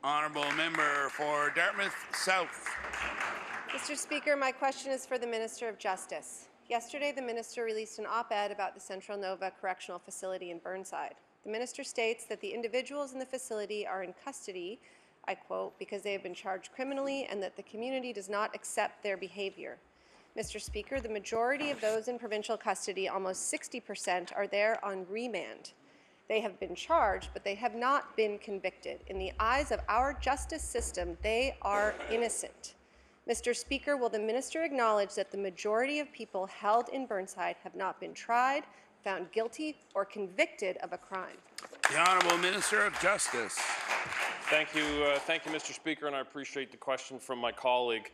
Honourable member for Dartmouth South. Mr. Speaker, my question is for the Minister of Justice. Yesterday, the Minister released an op-ed about the Central Nova Correctional Facility in Burnside. The Minister states that the individuals in the facility are in custody, I quote, because they have been charged criminally and that the community does not accept their behaviour. Mr. Speaker, the majority of those in provincial custody, almost 60%, are there on remand. They have been charged, but they have not been convicted. In the eyes of our justice system, they are innocent. Mr. Speaker, will the minister acknowledge that the majority of people held in Burnside have not been tried, found guilty, or convicted of a crime? The Honourable Minister of Justice. Thank you, Mr. Speaker, and I appreciate the question from my colleague.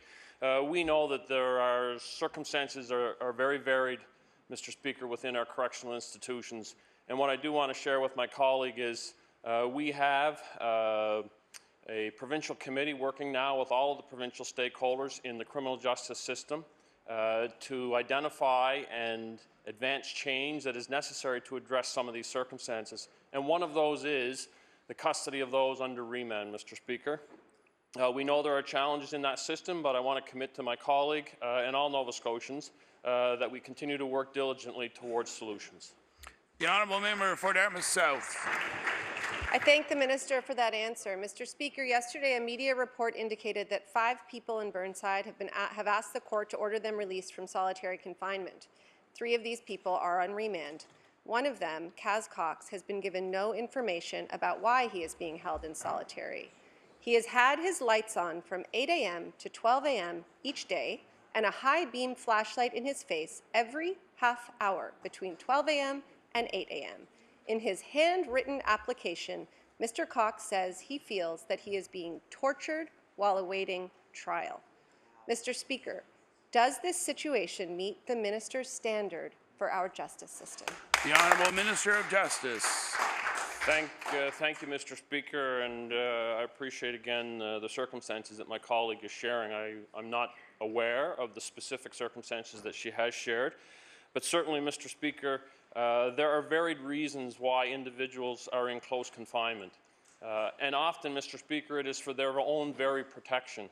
We know that there are circumstances are very varied, Mr. Speaker, within our correctional institutions. And what I do want to share with my colleague is we have a provincial committee working now with all of the provincial stakeholders in the criminal justice system to identify and advance change that is necessary to address some of these circumstances. And one of those is the custody of those under remand, Mr. Speaker. We know there are challenges in that system, but I want to commit to my colleague and all Nova Scotians that we continue to work diligently towards solutions. The Honourable member for Dartmouth South. I thank the minister for that answer. Mr. Speaker, yesterday a media report indicated that 5 people in Burnside have asked the court to order them released from solitary confinement. 3 of these people are on remand. One of them, Kaz Cox, has been given no information about why he is being held in solitary. He has had his lights on from 8 a.m. to 12 a.m. each day and a high-beam flashlight in his face every half hour between 12 a.m. and 8 a.m. In his handwritten application, Mr. Cox says he feels that he is being tortured while awaiting trial. Mr. Speaker, does this situation meet the minister's standard for our justice system? The Honourable Minister of Justice. Thank you, Mr. Speaker, and I appreciate again the circumstances that my colleague is sharing. I'm not aware of the specific circumstances that she has shared, but certainly, Mr. Speaker, there are varied reasons why individuals are in close confinement. And often, Mr. Speaker, it is for their own very protection.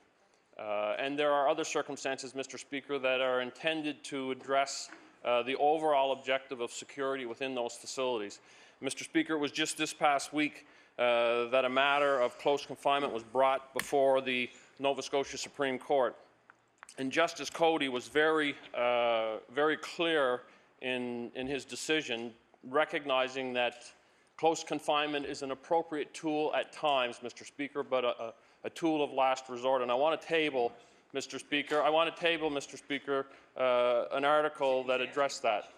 And there are other circumstances, Mr. Speaker, that are intended to address the overall objective of security within those facilities. Mr. Speaker, it was just this past week that a matter of close confinement was brought before the Nova Scotia Supreme Court. And Justice Cody was very clear in his decision, recognizing that close confinement is an appropriate tool at times, Mr. Speaker, but a tool of last resort. And I want to table, Mr. Speaker, an article that addressed that.